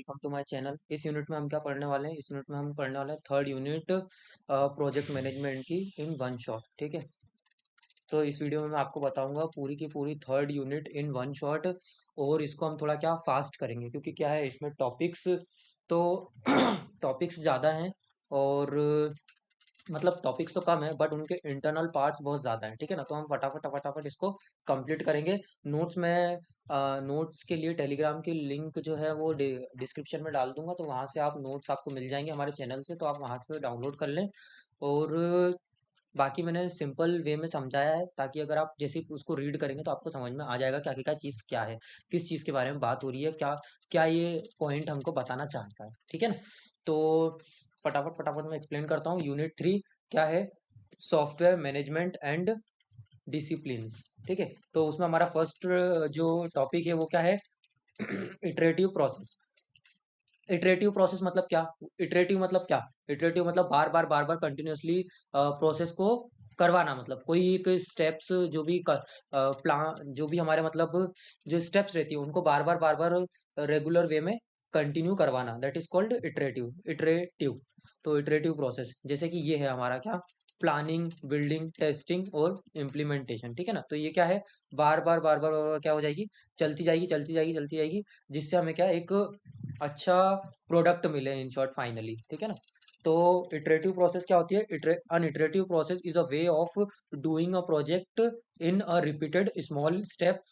Welcome to my channel. इस unit में हम क्या पढ़ने वाले हैं? इस यूनिट में हम पढ़ने वाले हैं थर्ड यूनिट प्रोजेक्ट मैनेजमेंट की इन वन शॉट। ठीक है, तो इस वीडियो में मैं आपको बताऊंगा पूरी की पूरी third unit in one shot. और इसको हम थोड़ा क्या फास्ट करेंगे, क्योंकि क्या है इसमें टॉपिक्स तो टॉपिक्स ज़्यादा हैं, और मतलब टॉपिक्स तो कम है बट उनके इंटरनल पार्ट्स बहुत ज़्यादा हैं। ठीक है ना, तो हम फटाफट फटाफट इसको कंप्लीट करेंगे। नोट्स में नोट्स के लिए टेलीग्राम की लिंक जो है वो डिस्क्रिप्शन में डाल दूंगा, तो वहाँ से आप नोट्स आपको मिल जाएंगे हमारे चैनल से, तो आप वहाँ से डाउनलोड कर लें। और बाकी मैंने सिंपल वे में समझाया है, ताकि अगर आप जैसे ही उसको रीड करेंगे तो आपको समझ में आ जाएगा क्या क्या चीज़ क्या है, किस चीज़ के बारे में बात हो रही है, क्या क्या ये पॉइंट हमको बताना चाहता है। ठीक है ना, तो फटाफट फटाफट मैं एक्सप्लेन करता हूँ। यूनिट 3 क्या है? Software management and disciplines. ठीक है, तो उसमें हमारा फर्स्ट जो टॉपिक है वो क्या है? Iterative process. इटरेटिव प्रोसेस मतलब क्या? इटरेटिव मतलब क्या? इटरेटिव मतलब बार बार बार बार कंटिन्यूअसली प्रोसेस को करवाना। मतलब कोई एक स्टेप्स जो भी प्लान जो भी हमारे मतलब जो स्टेप्स रहती है उनको बार बार रेगुलर वे में कंटिन्यू करवाना, दैट इज कॉल्ड इटरेटिव। तो इटरेटिव प्रोसेस जैसे कि ये है हमारा क्या? प्लानिंग, बिल्डिंग, टेस्टिंग और इम्प्लीमेंटेशन। ठीक है ना, तो ये क्या है? बार बार क्या हो जाएगी? चलती जाएगी चलती जाएगी चलती जाएगी, जिससे हमें क्या एक अच्छा प्रोडक्ट मिले इन शॉर्ट फाइनली। ठीक है ना, तो इटरेटिव प्रोसेस क्या होती है? An iterative process is a way of doing a project in a repeated small step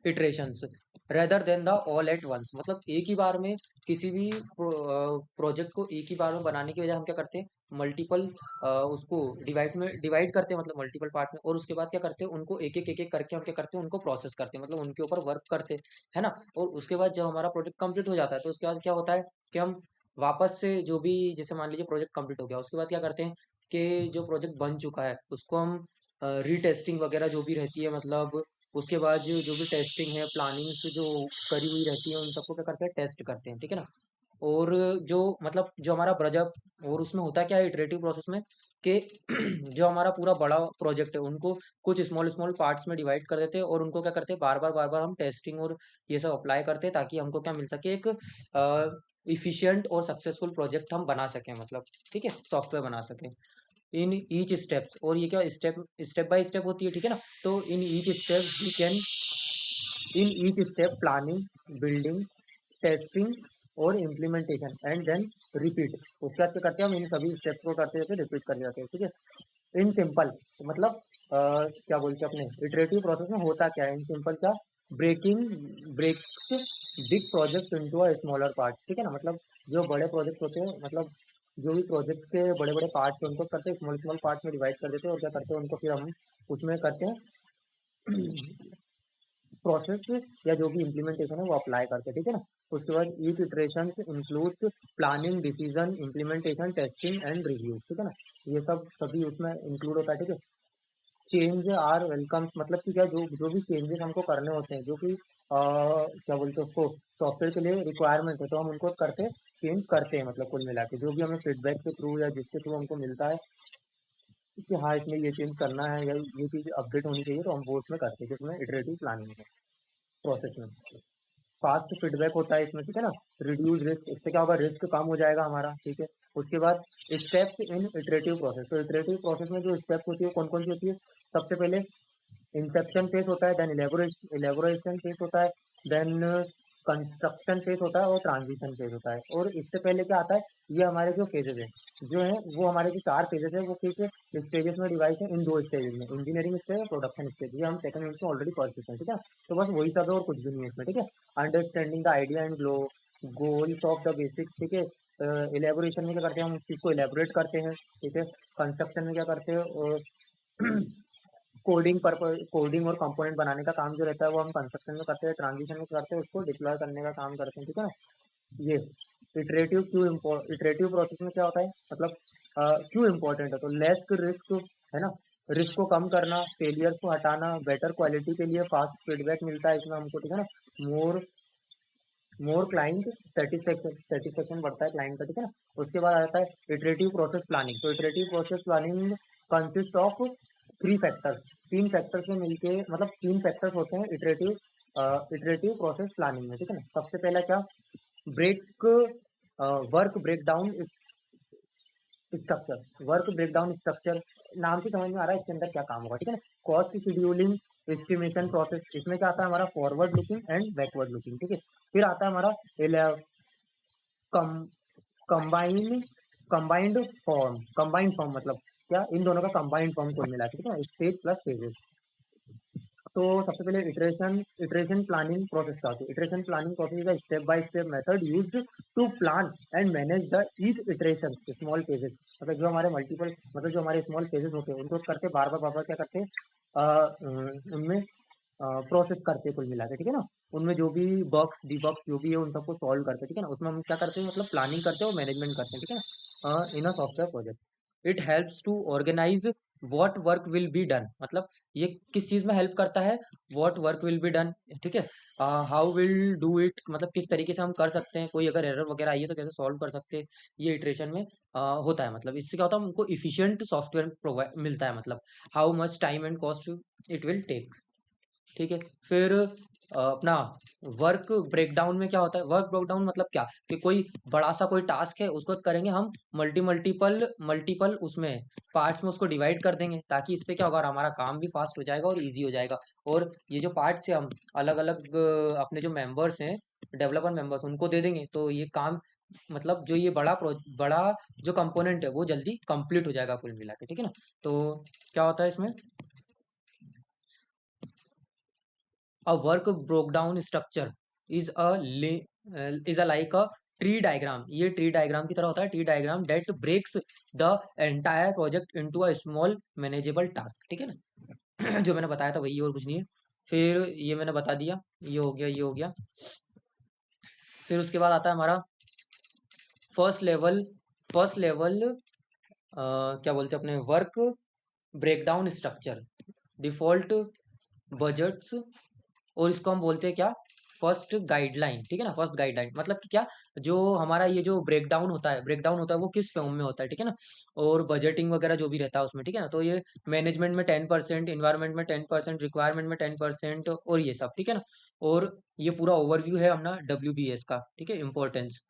iterations rather than the all at once. मतलब एक ही बार में किसी भी प्रोजेक्ट को एक ही बार में बनाने की वजह हम क्या करते हैं? मल्टीपल उसको डिवाइड करते हैं, मतलब मल्टीपल पार्ट में, और उसके बाद क्या करते हैं? उनको एक एक करके हम क्या करते हैं? उनको प्रोसेस करते हैं, मतलब उनके ऊपर वर्क करते हैं, है ना। और उसके बाद जब हमारा प्रोजेक्ट कंप्लीट हो जाता है तो उसके बाद क्या होता है कि हम वापस से जो भी, जैसे मान लीजिए प्रोजेक्ट कंप्लीट हो गया, उसके बाद क्या करते हैं कि जो प्रोजेक्ट बन चुका है उसको हम रीटेस्टिंग वगैरह जो भी रहती है, मतलब उसके बाद जो भी टेस्टिंग है, प्लानिंग से जो करी हुई रहती है, उन सबको क्या करते हैं? टेस्ट करते हैं। ठीक है ना, और जो मतलब जो हमारा प्रोजेक्ट, और उसमें होता क्या है इटरेटिव प्रोसेस में कि जो हमारा पूरा बड़ा प्रोजेक्ट है उनको कुछ स्मॉल स्मॉल पार्ट्स में डिवाइड कर देते हैं, और उनको क्या करते हैं? बार बार हम टेस्टिंग और ये सब अप्लाई करते हैं, ताकि हमको क्या मिल सके? एक इफिशियंट और सक्सेसफुल प्रोजेक्ट हम बना सकें, मतलब ठीक है, सॉफ्टवेयर बना सकें इन ईच स्टेप्स। और ये क्या स्टेप स्टेप बाय स्टेप होती है। ठीक है ना, तो in each step we can in each step planning, building, testing और इम्प्लीमेंटेशन एंड देन रिपीट। उसके बाद क्या करते हैं? हम इन सभी स्टेप्स को करते रहते, रिपीट करते जाते हैं। ठीक है, इन सिंपल मतलब क्या बोलते हैं अपने इटरेटिव प्रोसेस में होता क्या है? इन सिंपल क्या? Breaking breaks big project into a smaller part. ठीक है ना, मतलब जो बड़े प्रोजेक्ट होते हैं, मतलब जो भी प्रोजेक्ट के बड़े बड़े पार्ट उनको करते हैं स्मॉल स्मॉल पार्ट में डिवाइड कर देते हैं, और क्या करते हैं? उनको फिर हम उसमें करते हैं प्रोसेस, या जो भी इम्प्लीमेंटेशन है वो अप्लाई करते हैं। ठीक है ना, उसके बाद each iteration includes planning, decision, implementation, testing and review. ठीक है ना, ये सब सभी उसमें इंक्लूड होता है। ठीक है, चेंज आर वेलकम, मतलब कि क्या जो जो भी चेंजेस हमको करने होते हैं, जो कि क्या बोलते हैं उसको, सॉफ्टवेयर के लिए रिक्वायरमेंट है, तो हम उनको करते चेंज करते हैं। मतलब कुल मिला के जो भी हमें फीडबैक के थ्रू या जिसके थ्रू हमको मिलता है कि हाँ इसमें ये चेंज करना है या ये चीज़ अपडेट होनी चाहिए, तो हम वो उसमें करते हैं, जिसमें इटरेटिव प्लानिंग है प्रोसेस में। फास्ट फीडबैक होता है इसमें। ठीक है ना, रिड्यूस रिस्क, इससे क्या होगा? रिस्क कम हो जाएगा हमारा। ठीक है, उसके बाद स्टेप्स इन इटरेटिव प्रोसेस। तो इटरेटिव प्रोसेस में जो स्टेप्स होती है कौन कौन सी होती है? सबसे पहले इंसेप्शन फेज होता है, देन इलेबोरेशन फेज होता है, देन कंस्ट्रक्शन फेज होता है, और ट्रांजिशन फेज होता है। और इससे पहले क्या आता है? ये हमारे जो फेजेस है जो है वो हमारे जो 4 फेजेस है वो किस स्टेजेस में डिवाइड है? इन 2 स्टेजेस में, इंजीनियरिंग स्टेज और प्रोडक्शन स्टेज। ये हम सेकंड यूनिट में ऑलरेडी पढ़ चुके हैं। ठीक है, तो बस वही सब है और कुछ भी नहीं है इसमें। ठीक है, understanding the idea and goals of the basics. ठीक है, इलेबोरेशन में क्या करते हैं? हम उस चीज को इलेबोरेट करते हैं। ठीक है, कंस्ट्रक्शन में क्या करते हैं? कोडिंग और कंपोनेंट बनाने का काम जो रहता है वो हम कंस्ट्रक्शन में करते हैं। ट्रांजिशन में करते हैं, उसको डिप्लॉय करने का काम करते हैं। ठीक है ना, ये इटरेटिव प्रोसेस में क्या होता है? मतलब क्यों इम्पोर्टेंट है? तो लेस रिस्क, है ना, रिस्क को कम करना, फेलियर्स को हटाना, बेटर क्वालिटी के लिए फास्ट फीडबैक मिलता है इसमें हमको। ठीक है ना, मोर मोर क्लाइंट सेटिस्फेक्शन बढ़ता है क्लाइंट का। ठीक है ना, उसके बाद आता है इटरेटिव प्रोसेस प्लानिंग। तो iterative process planning consist of 3 factors. 3 factors में मिलके, मतलब 3 फैक्टर्स होते हैं इटरेटिव इटरेटिव प्रोसेस प्लानिंग में, ठीक है ना। सबसे पहला क्या, break work breakdown structure. Work breakdown structure नाम से समझ में आ रहा है इसके अंदर क्या काम होगा, ठीक है ना। कॉस्ट शेड्यूलिंग एस्टिमेशन प्रोसेस, इसमें क्या आता है हमारा, forward looking and backward looking, ठीक है। फिर आता है हमारा कम कंबाइन कंबाइंड फॉर्म मतलब क्या, इन दोनों का कंबाइंड फॉर्म कुल मिला के, ठीक है, स्टेज प्लस फेजेस। तो सबसे पहले इटरेशन प्लानिंग प्रोसेस क्या होती है। Iteration planning process is a step by step method used to plan and manage the each iteration small phases. मतलब जो हमारे मल्टीपल, मतलब जो हमारे स्मॉल फेजेस होते हैं उनको करके बार बार क्या करते हैं, उनमें प्रोसेस करते हैं कुल मिला के, ठीक है ना। उनमें जो भी बग्स डीबग्स जो भी है उन सबको सॉल्व करते हैं, ठीक है ना। उसमें हम क्या करते हैं, मतलब प्लानिंग करते हैं और मैनेजमेंट करते हैं, ठीक है ना, in a software project. It helps to organise what work will be done, मतलब ये किस चीज में हेल्प करता है, what work will be done, ठीक है। हाउ विल डू इट, मतलब किस तरीके से हम कर सकते हैं, कोई अगर एरर वगैरह आई है तो कैसे सॉल्व कर सकते हैं, ये इटरेशन में होता है। मतलब इससे क्या होता है, हमको इफिशिएंट सॉफ्टवेयर प्रोवाइड मिलता है, मतलब how much time and cost it will take, ठीक है। फिर अपना वर्क ब्रेकडाउन में क्या होता है, वर्क ब्रेकडाउन मतलब क्या, कि कोई बड़ा सा कोई टास्क है उसको करेंगे हम मल्टीपल मल्टीपल उसमें पार्ट्स में उसको डिवाइड कर देंगे, ताकि इससे क्या होगा, हमारा काम भी फास्ट हो जाएगा और इजी हो जाएगा। और ये जो पार्ट्स है हम अलग अलग अपने जो मेंबर्स हैं, डेवलपर मेंबर्स, उनको दे देंगे, तो ये काम, मतलब जो ये बड़ा जो कंपोनेंट है वो जल्दी कंप्लीट हो जाएगा कुल मिला के, ठीक है ना। तो क्या होता है इसमें, a work breakdown structure is a like a tree diagram, ये ट्री डायग्राम की तरह होता है। Tree diagram that breaks the entire project into a small manageable task, ठीक है ना। जो मैंने बताया था वही और कुछ नहीं है। फिर ये मैंने बता दिया, ये हो गया, ये हो गया। फिर उसके बाद आता है हमारा फर्स्ट लेवल फर्स्ट लेवल क्या बोलते हैं अपने, work breakdown structure, default budgets, और इसको हम बोलते हैं क्या, फर्स्ट गाइडलाइन, ठीक है ना। फर्स्ट गाइडलाइन मतलब कि क्या, जो हमारा ये जो ब्रेकडाउन होता है वो किस फॉर्म में होता है, ठीक है ना। और बजटिंग वगैरह जो भी रहता है उसमें, ठीक है ना। तो ये मैनेजमेंट में 10%, इन्वायरमेंट में 10%, रिक्वायरमेंट में 10%, और ये सब, ठीक है ना। और ये पूरा ओवरव्यू है अपना WBS का, ठीक है, इंपॉर्टेंस।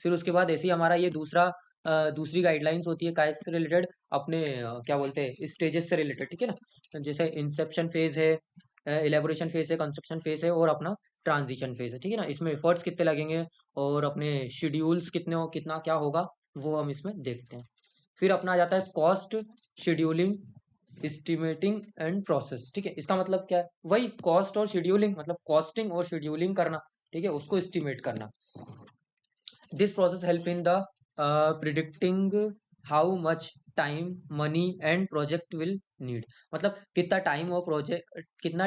फिर उसके बाद ऐसे ही हमारा ये दूसरी गाइडलाइंस होती है काय से रिलेटेड, अपने क्या बोलते हैं, स्टेजेस से रिलेटेड, ठीक है ना। जैसे इंसेप्शन फेज है, इलेबोरेशन फेज है, कंस्ट्रक्शन फेज है, और अपना ट्रांजिशन फेज है, ठीक है ना। इसमें एफर्ट्स कितने लगेंगे और अपने शेड्यूल्स कितना क्या होगा, वो हम इसमें देखते हैं। फिर अपना आ जाता है cost scheduling estimating and process, ठीक है। इसका मतलब क्या है, वही कॉस्ट और शेड्यूलिंग, मतलब कॉस्टिंग और शेड्यूलिंग करना, ठीक है, उसको एस्टिमेट करना। This process help in the predicting how much time money and project will need, मतलब कितना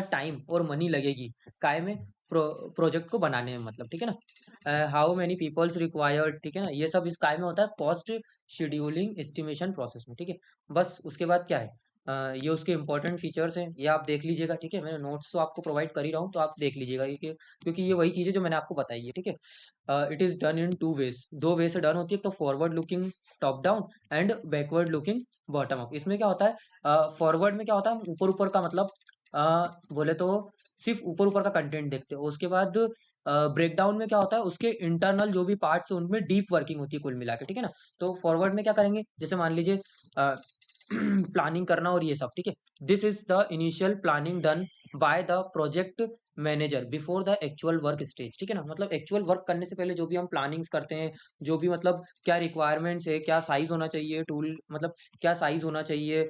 टाइम और मनी लगेगी काय में, प्रोजेक्ट को बनाने में, मतलब, ठीक है ना। हाउ मेनी पीपल्स रिक्वायर्ड, ठीक है ना। ये सब इस काय में होता है, कॉस्ट शेड्यूलिंग एस्टिमेशन प्रोसेस में, ठीक है। बस उसके बाद क्या है, ये उसके इंपॉर्टेंट फीचर्स हैं, ये आप देख लीजिएगा, ठीक है। मैंने नोट्स तो आपको प्रोवाइड कर ही रहा हूँ, तो आप देख लीजिएगा, क्योंकि ये वही चीज़ें जो मैंने आपको बताई है, ठीक है। It is done in two ways, दो वे से डन होती है, तो forward looking top down and backward looking bottom up. इसमें क्या होता है, फॉरवर्ड में क्या होता है, हम ऊपर ऊपर का मतलब बोले तो सिर्फ ऊपर ऊपर का कंटेंट देखते हो। उसके बाद ब्रेकडाउन में क्या होता है, उसके इंटरनल जो भी पार्ट्स हैं उनमें डीप वर्किंग होती है कुल मिला के, ठीक है ना। तो फॉरवर्ड में क्या करेंगे, जैसे मान लीजिए प्लानिंग करना और ये सब, ठीक है। This is the initial planning done by the project manager before the actual work stage, ठीक है ना। मतलब एक्चुअल वर्क करने से पहले जो भी हम प्लानिंग्स करते हैं, जो भी मतलब क्या रिक्वायरमेंट्स है, क्या साइज होना चाहिए टूल, मतलब क्या साइज होना चाहिए,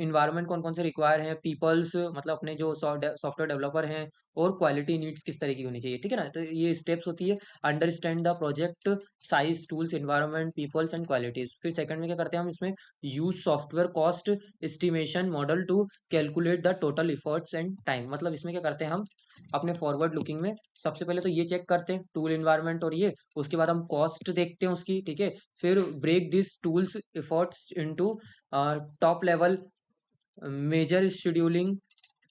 इन्वायरमेंट कौन कौन से रिक्वायर हैं, पीपल्स मतलब अपने जो सॉफ्टवेयर डेवलपर हैं, और क्वालिटी नीड्स किस तरह की होनी चाहिए, ठीक है ना। तो ये स्टेप्स होती है, understand the project size, tools, environment, peoples and qualities. फिर सेकंड में क्या करते हैं हम इसमें, use software cost estimation model to calculate the total efforts and time. मतलब इसमें क्या करते हैं हम अपने फॉरवर्ड लुकिंग में, सबसे पहले तो ये चेक करते हैं टूल इन्वायरमेंट और ये, उसके बाद हम कॉस्ट देखते हैं उसकी, ठीक है। फिर break this tools efforts into top level major scheduling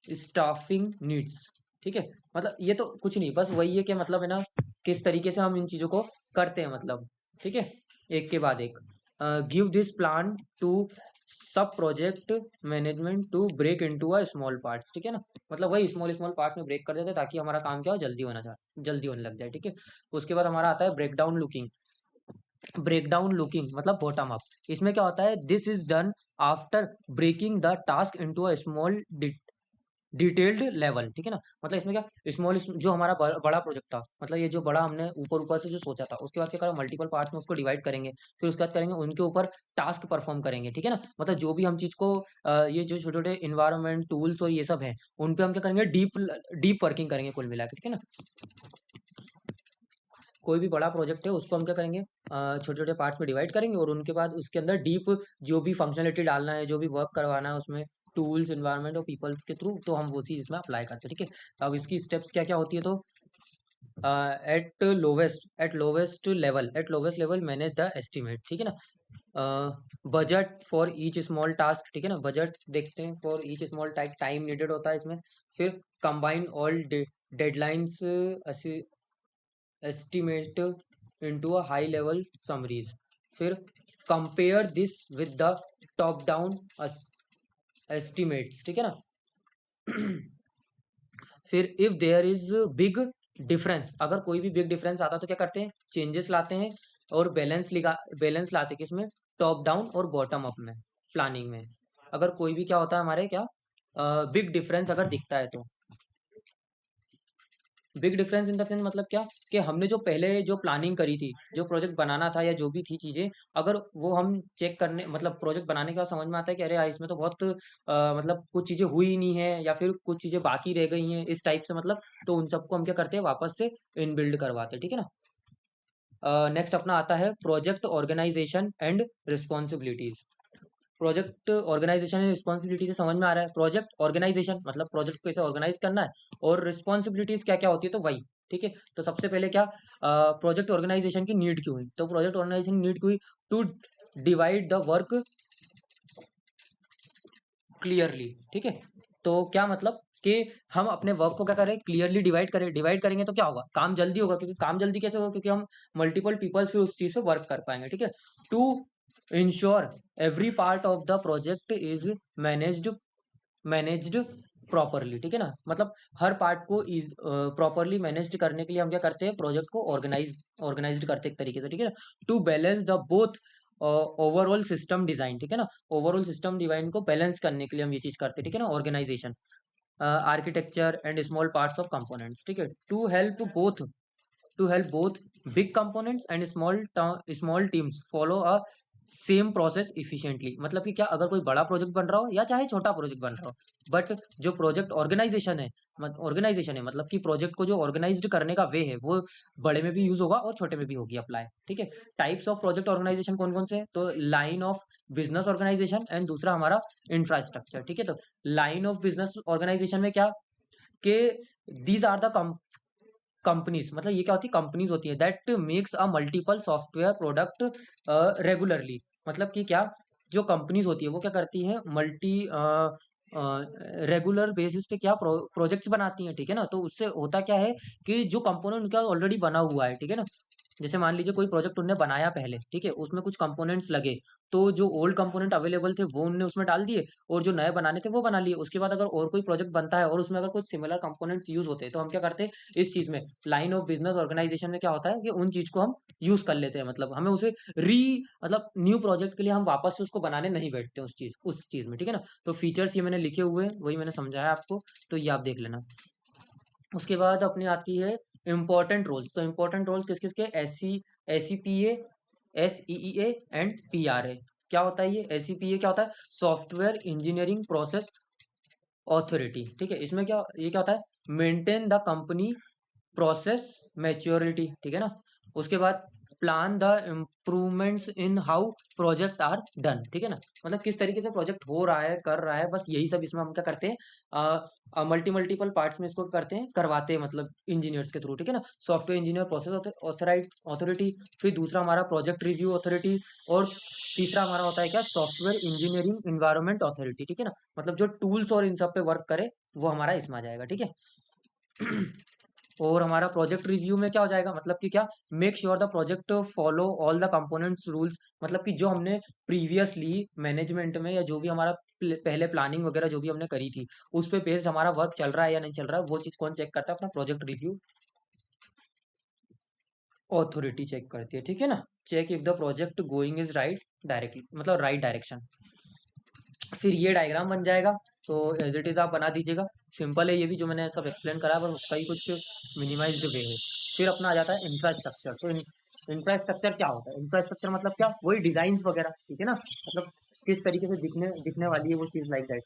staffing needs, ठीक है। मतलब ये तो कुछ नहीं, बस वही है कि मतलब है ना, किस तरीके से हम इन चीजों को करते हैं, मतलब, ठीक है, एक के बाद एक। Give this plan to sub project management to break into a small parts, ठीक है ना। मतलब वही स्मॉल स्मॉल पार्ट्स में ब्रेक कर देते हैं ताकि हमारा काम क्या हो, जल्दी होने लग जाए, ठीक है। उसके बाद हमारा आता है ब्रेक डाउन लुकिंग मतलब बॉटम अप। इसमें क्या होता है, this is done after breaking the task into a small detailed level, ठीक है ना। मतलब इसमें क्या स्मॉल जो हमारा बड़ा प्रोजेक्ट था, मतलब ये जो बड़ा हमने ऊपर ऊपर से जो सोचा था, उसके बाद क्या करें, मल्टीपल पार्ट्स में उसको डिवाइड करेंगे, फिर उसके बाद करेंगे उनके ऊपर टास्क परफॉर्म करेंगे, ठीक है ना। मतलब जो भी हम चीज को ये जो छोटे छोटे इन्वायरमेंट टूल्स और ये सब है, उन पे हम क्या करेंगे, डीप वर्किंग करेंगे कुल मिला के, ठीक है ना। कोई भी बड़ा प्रोजेक्ट है उसको हम क्या करेंगे, छोटे छोटे पार्ट्स में डिवाइड करेंगे और उनके बाद उसके अंदर डीप जो भी फंक्शनलिटी डालना है, जो भी वर्क करवाना है उसमें, टूल्स इन्वायरमेंट और पीपल्स के थ्रू, तो हम वो चीज इसमें अप्लाई करते हैं, ठीक है। अब इसकी स्टेप्स क्या क्या होती है, तो at lowest level manage the estimate, ठीक है ना। Budget for each small task, ठीक है ना, बजट देखते हैं for each small time needed होता है इसमें। फिर combine all deadlines estimate into a high level summaries. फिर compare this with the top down estimates, ठीक है ना। फिर if there is big difference, अगर कोई भी बिग डिफरेंस आता है तो क्या करते हैं, चेंजेस लाते हैं और बैलेंस लाते हैं किसमें, टॉप डाउन और बॉटम अप में, प्लानिंग में। अगर कोई भी क्या होता है हमारे क्या बिग डिफरेंस अगर दिखता है तो, big difference in the sense मतलब क्या, कि हमने जो पहले जो प्लानिंग करी थी, जो प्रोजेक्ट बनाना था या जो भी थी चीजें, अगर वो हम चेक करने मतलब प्रोजेक्ट बनाने के बाद समझ में आता है कि अरे यार इसमें तो बहुत मतलब कुछ चीजें हुई नहीं है या फिर कुछ चीजें बाकी रह गई हैं इस टाइप से, मतलब तो उन सबको हम क्या करते हैं, वापस से इनबिल्ड करवाते हैं, ठीक है ना। नेक्स्ट अपना आता है project organisation and responsibilities. Project organisation and responsibility से समझ में आ रहा है, प्रोजेक्ट ऑर्गेनाइजेशन मतलब प्रोजेक्ट को कैसे ऑर्गेनाइज करना है, और रिस्पॉन्सिबिलिटीज क्या क्या होती है तो वही, ठीक है। तो सबसे पहले क्या, प्रोजेक्ट ऑर्गेनाइजेशन की नीड क्यों हुई, तो प्रोजेक्ट ऑर्गेनाइजेशन नीड क्यों हुई, to divide the work clearly, ठीक है। तो क्या मतलब कि हम अपने वर्क को क्या करें, क्लियरली डिवाइड करेंगे तो क्या होगा, काम जल्दी होगा, क्योंकि काम जल्दी कैसे होगा, क्योंकि हम मल्टीपल पीपल्स फिर उस चीज पे वर्क कर पाएंगे, ठीक है। To ensure every part of the project is managed managed properly, ठीक है ना। मतलब हर पार्ट को प्रॉपरली मैनेज्ड करने के लिए हम क्या करते हैं, प्रोजेक्ट को ऑर्गेनाइज्ड करते हैं एक तरीके से, ठीक है ना। To balance the both overall system design, ठीक है ना, ओवरऑल सिस्टम डिजाइन को बैलेंस करने के लिए हम ये चीज करते हैं, ठीक है ना, organisation architecture and small parts of components, ठीक है। To help both big components and small teams follow a same process efficiently. मतलब कि क्या, अगर कोई बड़ा प्रोजेक्ट बन रहा हो या चाहे छोटा प्रोजेक्ट बन रहा हो, बट जो प्रोजेक्ट ऑर्गेनाइजेशन है मतलब कि प्रोजेक्ट को जो ऑर्गेनाइज्ड करने का वे है वो बड़े में भी यूज होगा और छोटे में भी होगी अप्लाई, ठीक है। टाइप्स ऑफ प्रोजेक्ट ऑर्गेनाइजेशन कौन कौन से हैं, तो line of business organisation and दूसरा हमारा इंफ्रास्ट्रक्चर, ठीक है। तो लाइन ऑफ बिजनेस ऑर्गेनाइजेशन में क्या, कि दीज आर द कंपनीज, मतलब ये क्या होती है, कंपनीज होती है that makes a multiple software product regularly. मतलब कि क्या, जो कंपनीज होती है वो क्या करती हैं, मल्टी रेगुलर बेसिस पे क्या प्रोजेक्ट्स बनाती हैं, ठीक है ना। तो उससे होता क्या है कि जो कंपोनेंट उनका ऑलरेडी बना हुआ है, ठीक है ना, जैसे मान लीजिए कोई प्रोजेक्ट उनने बनाया पहले, ठीक है, उसमें कुछ कंपोनेंट्स लगे, तो जो ओल्ड कंपोनेंट अवेलेबल थे वो उनने उसमें डाल दिए, और जो नए बनाने थे वो बना लिए। उसके बाद अगर और कोई प्रोजेक्ट बनता है और उसमें अगर कुछ सिमिलर कंपोनेंट्स यूज होते हैं तो हम क्या करते हैं, इस चीज में लाइन ऑफ बिजनेस ऑर्गेनाइजेशन में क्या होता है कि उन चीज को हम यूज कर लेते हैं, मतलब हमें उसे री मतलब न्यू प्रोजेक्ट के लिए हम वापस से उसको बनाने नहीं बैठते उस चीज में, ठीक है ना। तो फीचर्स ये मैंने लिखे हुए हैं, वही मैंने समझाया आपको, तो ये आप देख लेना। उसके बाद अपनी आती है इम्पोर्टेंट रोल्स। तो इम्पोर्टेंट रोल्स किस किस के, S C P A, SEEA and PRA। क्या होता है ये SEPA, क्या होता है, सॉफ्टवेयर इंजीनियरिंग प्रोसेस ऑथोरिटी, ठीक है। इसमें क्या, ये क्या होता है, maintain the company process maturity, ठीक है ना। उसके बाद plan the improvements in how project are done, ठीक है ना। मतलब किस तरीके से प्रोजेक्ट हो रहा है, कर रहा है, बस यही सब इसमें हम क्या करते हैं, मल्टीपल पार्ट्स में इसको करते हैं, करवाते हैं, मतलब इंजीनियर्स के थ्रू, ठीक है ना। सॉफ्टवेयर इंजीनियर प्रोसेस ऑथोरिटी, फिर दूसरा हमारा प्रोजेक्ट रिव्यू अथॉरिटी, और तीसरा हमारा होता है क्या, सॉफ्टवेयर इंजीनियरिंग इन्वायरमेंट अथॉरिटी, ठीक है ना। मतलब जो टूल्स और इन सब पे वर्क करे वो हमारा इसमें आ जाएगा, ठीक है। और हमारा प्रोजेक्ट रिव्यू में क्या हो जाएगा, मतलब कि क्या, make sure the project follow all the components rules, मतलब कि जो हमने प्रीवियसली मैनेजमेंट में या जो भी हमारा पहले प्लानिंग वगैरह जो भी हमने करी थी उस पे बेस्ड हमारा वर्क चल रहा है या नहीं चल रहा है, वो चीज कौन चेक करता है, अपना प्रोजेक्ट रिव्यू ऑथोरिटी चेक करती है, ठीक है ना। Check if the project going is right directly, मतलब राइट डायरेक्शन। फिर ये डायग्राम बन जाएगा, तो एज इट इज आप बना दीजिएगा। सिंपल है ये भी, जो मैंने सब एक्सप्लेन करा है बस उसका ही कुछ मिनिमाइज्ड वे है। फिर अपना आ जाता है इंफ्रास्ट्रक्चर। तो इंफ्रास्ट्रक्चर क्या होता है, इंफ्रास्ट्रक्चर मतलब क्या, वही डिजाइन वगैरह, ठीक है ना, मतलब किस तरीके से दिखने दिखने वाली है वो चीज, लाइक दैट,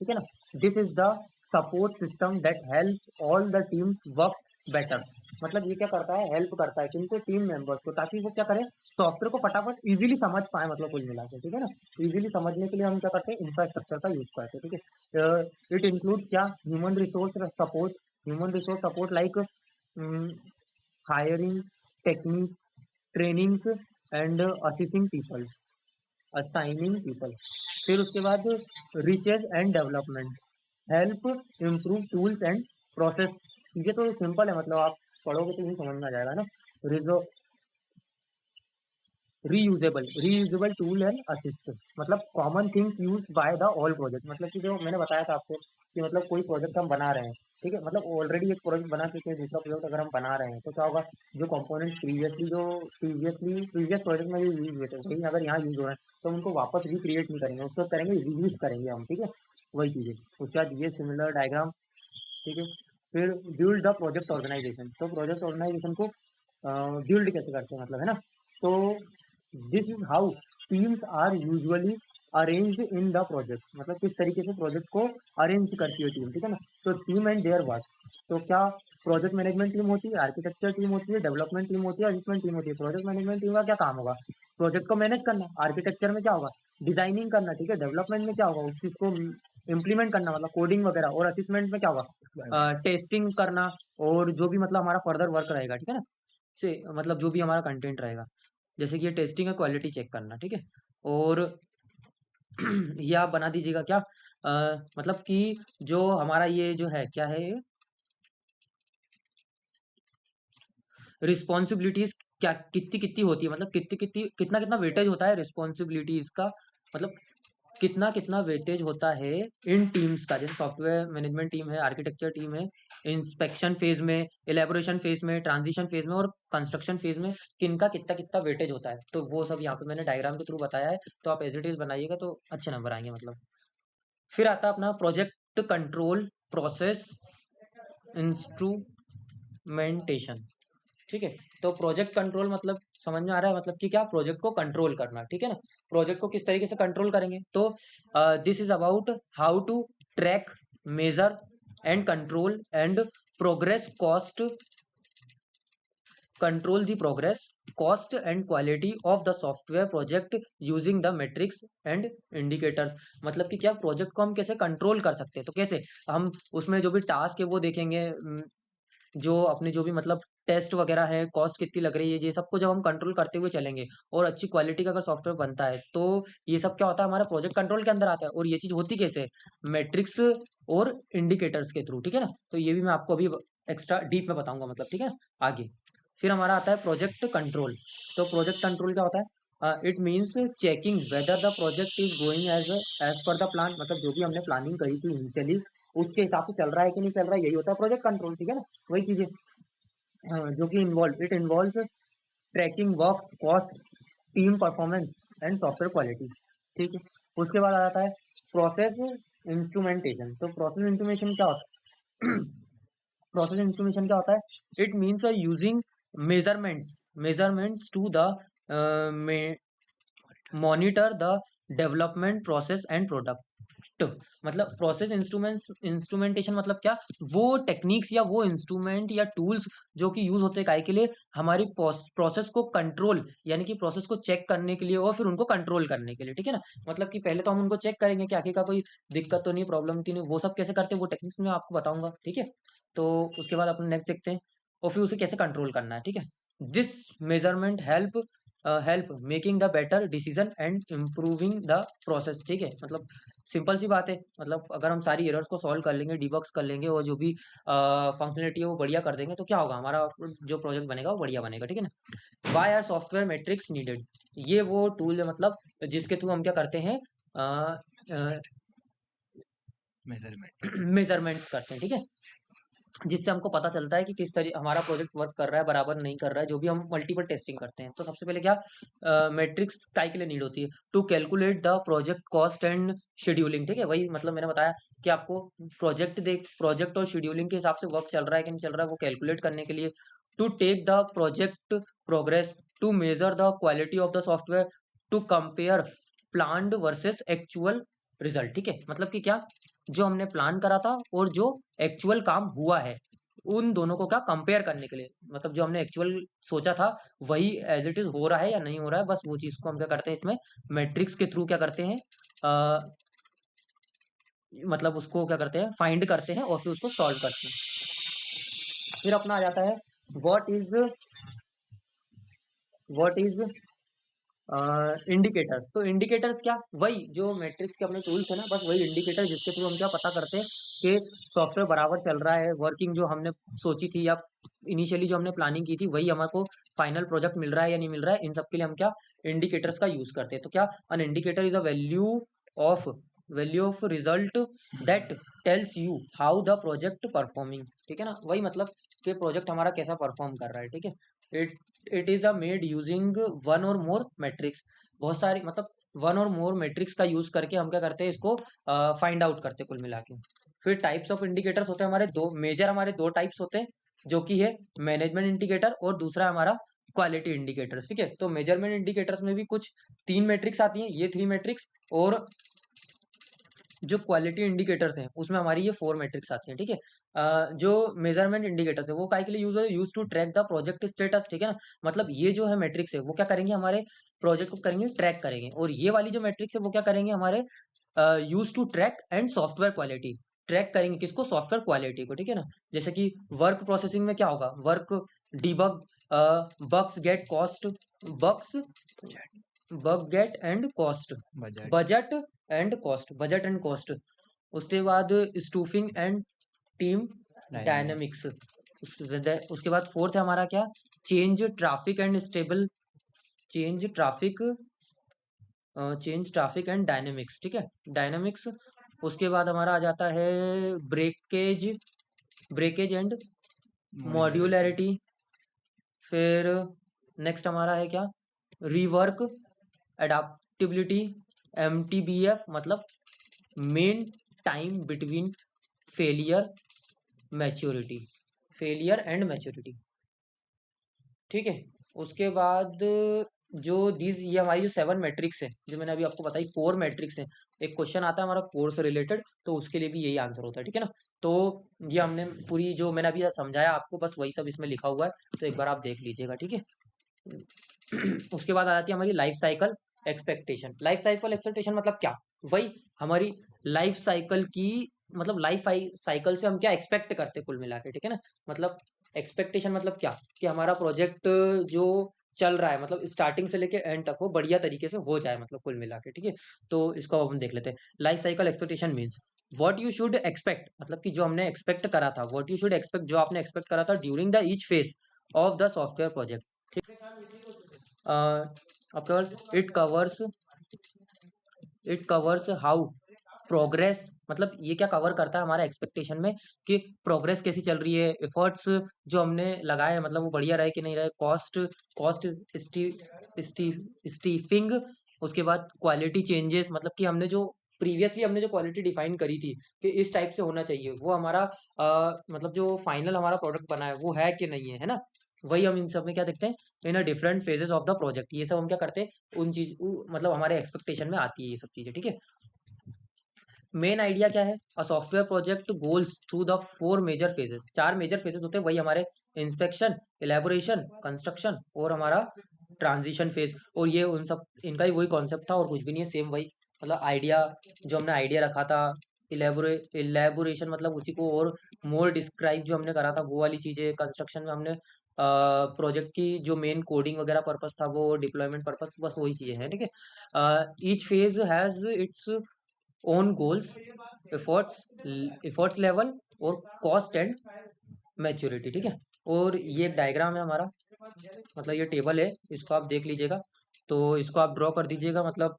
ठीक है ना। This is the support system that help all the team work better, मतलब ये क्या करता है, हेल्प करता है किनको, टीम मेंबर्स को, ताकि वो क्या करें, सॉफ्टवेयर को फटाफट इजीली समझ पाए, मतलब कुल मिला के, ठीक है ना। इजीली समझने के लिए हम क्या करते हैं, इंफ्रास्ट्रक्चर का यूज करते हैं, ठीक है। इट इंक्लूड क्या, human resource support, human resource support like hiring, technique, trainings and assisting people, assigning people. फिर उसके बाद research and development, help improve tools and process. ये तो सिंपल है, मतलब आप पढ़ोगे तो यही समझ में आ जाएगा ना। रिजो रीयूजेबल टूल एंड असिस्ट, मतलब common things use by the all project, मतलब कि जो मैंने बताया था आपको कि मतलब कोई प्रोजेक्ट हम बना रहे हैं, ठीक है, मतलब ऑलरेडी एक प्रोजेक्ट बना चुके हैं, दूसरा प्रोजेक्ट अगर हम बना रहे हैं तो क्या होगा, जो कंपोनेंट प्रीवियस प्रोजेक्ट में यूज हुए थे वही अगर यहाँ यूज हो रहे हैं तो हम उनको वापस रिक्रिएट नहीं करेंगे, उसको करेंगे रीयूज करेंगे हम, ठीक है, वही चीज़ है। उसके बाद ये सिमिलर डायग्राम, ठीक है। फिर बिल्ड द प्रोजेक्ट ऑर्गेनाइजेशन, तो प्रोजेक्ट ऑर्गेनाइजेशन को बिल्ड कैसे करते हैं, मतलब है ना। तो this is how teams are usually arranged in the project, मतलब किस तरीके से प्रोजेक्ट को अरेंज करती है टीम, ठीक है ना। तो टीम एंड देयर वर्क, तो क्या, प्रोजेक्ट मैनेजमेंट टीम होती है, आर्किटेक्चर टीम होती है, डेवलपमेंट टीम होती है, असिस्टेंट टीम होती है। प्रोजेक्ट मैनेजमेंट टीम का क्या काम होगा, प्रोजेक्ट को मैनेज करना। आर्किटेक्चर में क्या होगा, डिजाइनिंग करना, ठीक है। डेवलपमेंट में क्या होगा, उस चीज को इम्प्लीमेंट करना, मतलब कोडिंग वगैरह। और असिस्मेंट में क्या होगा, टेस्टिंग करना, और जो भी मतलब हमारा फर्दर वर्क रहेगा, ठीक है ना, से मतलब जो भी हमारा कंटेंट रहेगा, जैसे कि ये टेस्टिंग है, क्वालिटी चेक करना, ठीक है। और ये आप बना दीजिएगा क्या, मतलब कि जो हमारा ये जो है क्या है, रिस्पॉन्सिबिलिटीज क्या कितनी कितनी होती है, मतलब कितनी कितनी कितना कितना वेटेज होता है रिस्पॉन्सिबिलिटीज का, मतलब कितना कितना वेटेज होता है इन टीम्स का। जैसे सॉफ्टवेयर मैनेजमेंट टीम है, आर्किटेक्चर टीम है, इंस्पेक्शन फेज में, इलेबोरेशन फेज में, ट्रांजिशन फेज में और कंस्ट्रक्शन फेज में किनका कितना कितना वेटेज होता है, तो वो सब यहाँ पे मैंने डायग्राम के थ्रू बताया है। तो आप एज इट इज बनाइएगा तो अच्छे नंबर आएंगे, मतलब। फिर आता है अपना प्रोजेक्ट कंट्रोल प्रोसेस इंस्ट्रूमेंटेशन, ठीक है। तो प्रोजेक्ट कंट्रोल मतलब समझ में आ रहा है, मतलब कि क्या, प्रोजेक्ट को कंट्रोल करना, ठीक है ना। प्रोजेक्ट को किस तरीके से कंट्रोल करेंगे, तो this is about how to track, measure and control and progress cost, control the progress cost and quality of the software project using the metrics and indicators, मतलब कि क्या, प्रोजेक्ट को हम कैसे कंट्रोल कर सकते हैं, तो कैसे हम उसमें जो भी टास्क है वो देखेंगे, जो अपने जो भी मतलब टेस्ट वगैरह है, कॉस्ट कितनी लग रही है, ये सबको जब हम कंट्रोल करते हुए चलेंगे और अच्छी क्वालिटी का अगर सॉफ्टवेयर बनता है तो ये सब क्या होता है, हमारा प्रोजेक्ट कंट्रोल के अंदर आता है। और ये चीज होती कैसे, मैट्रिक्स और इंडिकेटर्स के थ्रू, ठीक है ना। तो ये भी मैं आपको अभी एक्स्ट्रा डीप में बताऊंगा, मतलब ठीक है आगे। फिर हमारा आता है प्रोजेक्ट कंट्रोल। तो प्रोजेक्ट कंट्रोल क्या होता है, it means checking whether the project is going as per the plan, मतलब जो भी हमने प्लानिंग करी थी इनिशियली उसके हिसाब से चल रहा है कि नहीं चल रहा है, यही होता है प्रोजेक्ट कंट्रोल, ठीक है ना। वही चीजें जो कि it involve tracking works cost, team performance and software quality, ठीक है। उसके बाद आ जाता है प्रोसेस इंस्ट्रूमेंटेशन। तो प्रोसेस इंस्ट्रूमेंटेशन क्या होता है, प्रोसेस इंस्ट्रूमेंटेशन क्या होता है, it means using measurements to the monitor the development process and product, मतलब प्रोसेस इंस्ट्रूमेंटेशन मतलब क्या, वो टेक्निक्स या वो इंस्ट्रूमेंट या टूल्स जो कि यूज होते हैं काय के लिए, हमारी प्रोसेस को कंट्रोल यानी कि प्रोसेस को चेक करने के लिए और फिर उनको कंट्रोल करने के लिए, ठीक है ना। मतलब कि पहले तो हम उनको चेक करेंगे कि आखिर का कोई दिक्कत तो नहीं, प्रॉब्लम तो नहीं, वो सब कैसे करते हैं वो टेक्निक्स मैं आपको बताऊंगा, ठीक है। तो उसके बाद अपन नेक्स्ट देखते हैं और फिर उसे कैसे कंट्रोल करना है, ठीक है। This measurement help help making the better decision and improving the process. ठीक है, मतलब सिंपल सी बात है, मतलब अगर हम सारी एरर्स को सॉल्व कर लेंगे, डिबग्स कर लेंगे और जो भी फंक्शनलिटी है वो बढ़िया कर देंगे, तो क्या होगा, हमारा जो प्रोजेक्ट बनेगा वो बढ़िया बनेगा। ठीक है ना। Why are software metrics needed, ये वो टूल है मतलब जिसके थ्रू हम क्या करते हैं, मेजरमेंट्स करते हैं। ठीक है, जिससे हमको पता चलता है कि किस तरह हमारा प्रोजेक्ट वर्क कर रहा है, बराबर नहीं कर रहा है, जो भी हम मल्टीपल टेस्टिंग करते हैं। तो सबसे पहले क्या मैट्रिक्स काय के लिए नीड होती है, to calculate the project cost and scheduling. ठीक है, वही मतलब मैंने बताया कि आपको प्रोजेक्ट और शेड्यूलिंग के हिसाब से वर्क चल रहा है कि नहीं चल रहा है वो कैलकुलेट करने के लिए, to take the project progress, to measure the quality of the software, to compare planned versus actual result. ठीक है, मतलब कि क्या, जो हमने प्लान करा था और जो एक्चुअल काम हुआ है, उन दोनों को क्या कंपेयर करने के लिए, मतलब जो हमने एक्चुअल सोचा था वही एज इट इज हो रहा है या नहीं हो रहा है, बस वो चीज को हम क्या करते हैं इसमें मैट्रिक्स के थ्रू क्या करते हैं, मतलब उसको क्या करते हैं, फाइंड करते हैं और फिर उसको सॉल्व करते हैं। फिर अपना आ जाता है व्हाट इज इंडिकेटर्स। तो इंडिकेटर्स क्या, वही जो मैट्रिक्स के अपने टूल्स है ना, बस वही इंडिकेटर जिसके थ्रू हम क्या पता करते हैं कि सॉफ्टवेयर बराबर चल रहा है, वर्किंग जो हमने सोची थी या इनिशियली जो हमने प्लानिंग की थी वही हमारे को फाइनल प्रोजेक्ट मिल रहा है या नहीं मिल रहा है, इन सब के लिए हम क्या इंडिकेटर्स का यूज करते हैं। तो क्या, an indicator is a of value of result that tells you how the project performing. ठीक है ना, वही मतलब कि प्रोजेक्ट हमारा कैसा परफॉर्म कर रहा है। ठीक है, it it is a made using one और मोर मैट्रिक्स, बहुत सारी मतलब वन और मोर मैट्रिक्स का यूज करके हम क्या करते हैं इसको फाइंड आउट करते हैं कुल मिला के। फिर टाइप्स ऑफ इंडिकेटर्स होते हैं हमारे दो मेजर, हमारे दो टाइप्स होते हैं, जो कि है मैनेजमेंट इंडिकेटर और दूसरा हमारा क्वालिटी इंडिकेटर्स। ठीक है, तो मेजरमेंट इंडिकेटर्स में भी कुछ 3 मैट्रिक्स आती हैं, ये 3 मैट्रिक्स, और जो क्वालिटी इंडिकेटर्स हैं उसमें हमारी ये 4 मैट्रिक्स आती हैं। ठीक है, जो मेजरमेंट इंडिकेटर्स है वो काय के लिए use to track the project status. ठीक है ना, मतलब ये जो है मैट्रिक्स है वो क्या करेंगे, हमारे प्रोजेक्ट को करेंगे ट्रैक करेंगे, और ये वाली जो मैट्रिक्स है वो क्या करेंगे, हमारे use to track and software quality, track करेंगे किसको, सॉफ्टवेयर क्वालिटी को। ठीक है ना, जैसे कि वर्क प्रोसेसिंग में क्या होगा, work debug, bugs get cost, bugs bug get and cost, budget budget and cost. उसके बाद स्टूफिंग एंड टीम डायनेमिक्स। उसके बाद फोर्थ है हमारा क्या, change traffic and stable, change traffic change traffic and dynamics. ठीक है, डायनेमिक्स। उसके बाद हमारा आ जाता है ब्रेकेज ब्रेकेज एंड मॉड्यूलैरिटी। फिर नेक्स्ट हमारा है क्या, रीवर्क, अडाप्टिबिलिटी, MTBF मतलब main time between failure maturity, failure and maturity. ठीक है, उसके बाद जो दीज ये हमारी जो 7 मैट्रिक्स है जो मैंने अभी आपको बताई, 4 मैट्रिक्स है, एक क्वेश्चन आता है हमारा कोर्स रिलेटेड तो उसके लिए भी यही आंसर होता है। ठीक है ना, तो ये हमने पूरी जो मैंने अभी समझाया आपको बस वही सब इसमें लिखा हुआ है, तो एक बार आप देख लीजिएगा। ठीक है, उसके बाद आ जाती है हमारी life cycle expectation. Life cycle expectation मतलब क्या, वही हमारी लाइफ साइकिल की, मतलब लाइफ साइकिल से हम क्या एक्सपेक्ट करते हैं कुल मिला के। ठीक है ना, मतलब एक्सपेक्टेशन मतलब क्या, कि हमारा प्रोजेक्ट जो चल रहा है मतलब स्टार्टिंग से लेके एंड तक वो बढ़िया तरीके से हो जाए, मतलब कुल मिला के। ठीक है, तो इसको अब हम देख लेते हैं। Life cycle expectation means what you should expect, मतलब कि जो हमने एक्सपेक्ट करा था, व्हाट यू शुड एक्सपेक्ट जो आपने एक्सपेक्ट करा था during the each phase of the software project. ठीक है, आपके पास इट कवर्स हाउ प्रोग्रेस, मतलब ये क्या कवर करता है हमारा एक्सपेक्टेशन में, कि प्रोग्रेस कैसी चल रही है, एफर्ट्स जो हमने लगाए हैं मतलब वो बढ़िया रहे कि नहीं रहे, कॉस्ट कॉस्ट स्टीफिंग। उसके बाद क्वालिटी चेंजेस, मतलब कि हमने जो क्वालिटी डिफाइन करी थी कि इस टाइप से होना चाहिए, वो हमारा मतलब जो फाइनल हमारा प्रोडक्ट बना है वो है कि नहीं है, है ना। वही हम इन सब में क्या देखते हैं, in a different phases of the project, ये सब हम क्या करते हैं मतलब हमारे एक्सपेक्टेशन में आती है ये सब चीजें। ठीक है, मेन आइडिया क्या है, a software project goals through the 4 major phases, 4 major phases होते हैं, वही हमारे इंस्पेक्शन, इलेबोरेशन, कंस्ट्रक्शन और हमारा ट्रांजिशन फेज। और ये उन सब इनका ही वही कॉन्सेप्ट था और कुछ भी नहीं है, सेम वही मतलब आइडिया जो हमने आइडिया रखा था, इलेबोरेशन मतलब उसी को और मोर डिस्क्राइब जो हमने करा था वो वाली चीजें, कंस्ट्रक्शन में हमने प्रोजेक्ट की जो मेन कोडिंग वगैरह पर्पस था वो डिप्लॉयमेंट पर्पस, बस वही चीजें हैं, ठीक है। Each phase has its own goals, efforts efforts level और कॉस्ट एंड मैच्योरिटी, ठीक है। और ये एक डायग्राम है हमारा, मतलब ये टेबल है, इसको आप देख लीजिएगा। तो इसको आप ड्रॉ कर दीजिएगा, मतलब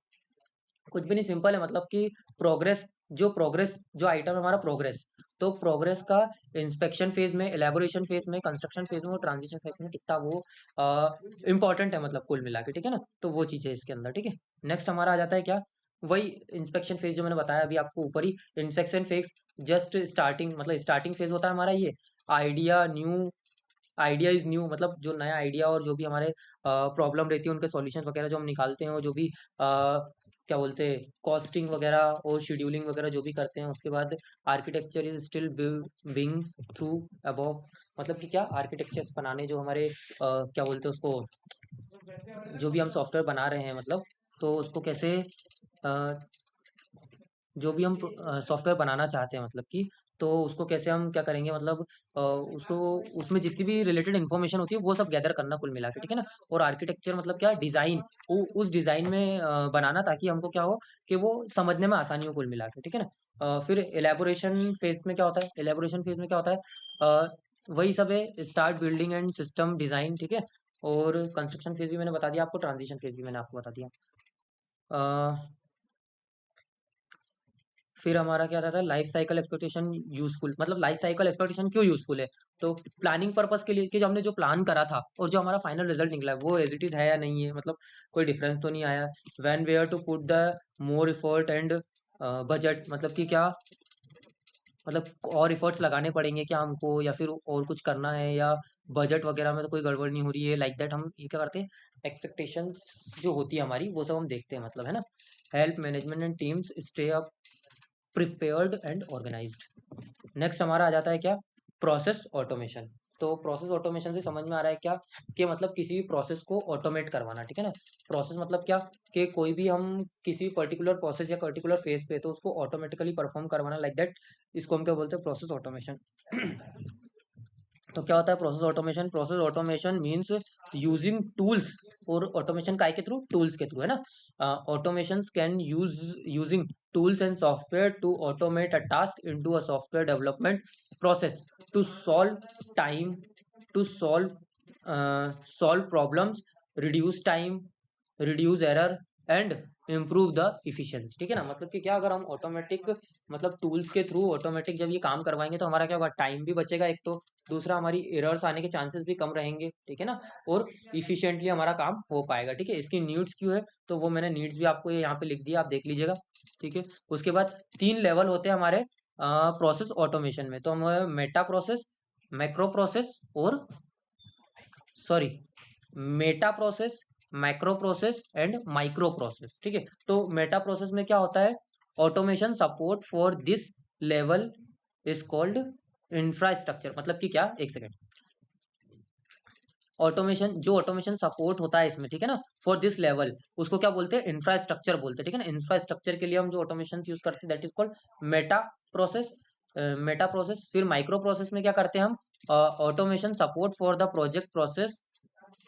कुछ भी नहीं, सिंपल है, मतलब कि प्रोग्रेस जो आइटम है हमारा प्रोग्रेस, तो प्रोग्रेस का इंस्पेक्शन फेज में, इलेबोरेशन फेज में, कंस्ट्रक्शन फेज में और ट्रांजिशन फेज में कितना वो इंपॉर्टेंट है, मतलब कुल मिला के, ठीक है ना। तो वो चीज़ है इसके अंदर, ठीक है। नेक्स्ट हमारा आ जाता है क्या, वही इंस्पेक्शन फेज जो मैंने बताया अभी आपको ऊपर ही। इंस्पेक्शन फेज जस्ट स्टार्टिंग, मतलब स्टार्टिंग फेज होता है हमारा ये। Idea new idea is new, मतलब जो नया आइडिया और जो भी हमारे प्रॉब्लम रहती है उनके सॉल्यूशंस वगैरह जो हम निकालते हैं, और जो भी क्या बोलते हैं, कॉस्टिंग वगैरह और शेड्यूलिंग वगैरह जो भी करते हैं। उसके बाद architecture is still being through above, मतलब कि क्या आर्किटेक्चर्स बनाने जो हमारे क्या बोलते हैं उसको, जो भी हम सॉफ्टवेयर बना रहे हैं, मतलब तो उसको कैसे अ, जो भी हम सॉफ्टवेयर बनाना चाहते हैं, मतलब कि तो उसको कैसे हम क्या करेंगे, मतलब उसको, उसमें जितनी भी रिलेटेड इन्फॉर्मेशन होती है वो सब गैदर करना कुल मिला के, ठीक है ना। और आर्किटेक्चर मतलब क्या, डिजाइन, उस डिजाइन में बनाना, ताकि हमको क्या हो कि वो समझने में आसानी हो कुल मिला के, ठीक है ना। फिर एलेबोरेशन फेज में क्या होता है, एलेबोरेशन फेज में क्या होता है, वही सब है, start building and system design, ठीक है। और कंस्ट्रक्शन फेज भी मैंने बता दिया आपको, ट्रांजिशन फेज भी मैंने आपको बता दिया। फिर हमारा क्या आता था, लाइफ साइकिल एक्सपेक्टेशन यूजफुल, मतलब लाइफ साइकिल एक्सपेक्टेशन क्यों यूजफुल है, तो प्लानिंग पर्पस के लिए, कि जो हमने जो प्लान करा था और जो हमारा फाइनल रिजल्ट निकला है वो एज इट इज है या नहीं है, मतलब कोई डिफरेंस तो नहीं आया। When where to put the more effort and budget, मतलब कि क्या, मतलब और एफर्ट्स लगाने पड़ेंगे क्या हमको, या फिर और कुछ करना है, या बजट वगैरह में तो कोई गड़बड़ नहीं हो रही है, लाइक दैट हम ये क्या करते हैं, एक्सपेक्टेशंस जो होती है हमारी वो सब हम देखते हैं, मतलब है ना। Help management and teams stay up prepared and organised. Next हमारा आ जाता है क्या, प्रोसेस ऑटोमेशन। तो प्रोसेस ऑटोमेशन से समझ में आ रहा है क्या, कि मतलब किसी भी प्रोसेस को ऑटोमेट करवाना, ठीक है ना। प्रोसेस मतलब क्या, कि कोई भी हम किसी पर्टिकुलर प्रोसेस या पर्टिकुलर फेज पे तो उसको ऑटोमेटिकली परफॉर्म करवाना, लाइक दैट, इसको हम क्या बोलते हैं, प्रोसेस ऑटोमेशन। तो क्या होता है process automation, process automation means using tools, और ऑटोमेशन काय के थ्रू, टूल्स के थ्रू, है ना। Automation can using tools and software to automate a task into a software development process, to solve time, to solve problems, reduce time, reduce error and improve the efficiency, ठीक है ना। मतलब कि क्या, अगर हम ऑटोमेटिक, मतलब टूल्स के थ्रू ऑटोमेटिक जब ये काम करवाएंगे तो हमारा क्या होगा, टाइम भी बचेगा एक तो, दूसरा हमारी एरर्स आने के चांसेस भी कम रहेंगे, ठीक है ना। और इफिशिएंटली हमारा काम हो पाएगा, ठीक है। इसकी नीड्स क्यों है, तो वो मैंने नीड्स भी आपको यहाँ पे लिख दिया, आप देख लीजिएगा, ठीक है। उसके बाद 3 लेवल होते हैं हमारे प्रोसेस ऑटोमेशन में, तो हम मेटा प्रोसेस, मैक्रो प्रोसेस और, sorry, Meta process, macro process and micro process, ठीक है। तो मेटा प्रोसेस में क्या होता है, automation support for this level is called infrastructure, मतलब कि क्या, एक सेकेंड, ऑटोमेशन, जो ऑटोमेशन सपोर्ट होता है इसमें, ठीक है ना, फॉर दिस लेवल, उसको क्या बोलते हैं, इंफ्रास्ट्रक्चर बोलते हैं, ठीक है ना। इंफ्रास्ट्रक्चर के लिए हम जो ऑटोमेशन यूज करते हैं that is called Meta process, Meta process. फिर माइक्रो प्रोसेस में क्या करते हैं हम, automation support for the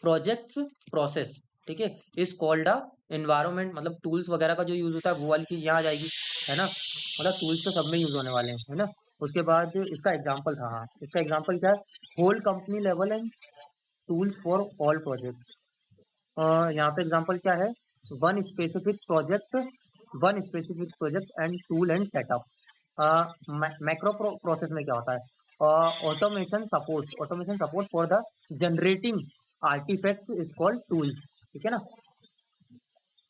projects process, ठीक है, इज कॉल्ड अ एनवायरमेंट, मतलब टूल्स वगैरह का जो यूज होता है वो वाली चीज यहाँ आ जाएगी, है ना। मतलब टूल्स तो सब में यूज होने वाले हैं, है ना। उसके बाद इसका एग्जांपल था, हाँ, इसका एग्जांपल क्या है, whole company level and tools for all project. यहाँ पे एग्जांपल क्या है, one specific project one specific project and tool and setup. Macro process में क्या होता है, automation support for the generating artefact is called tools, ठीक है ना।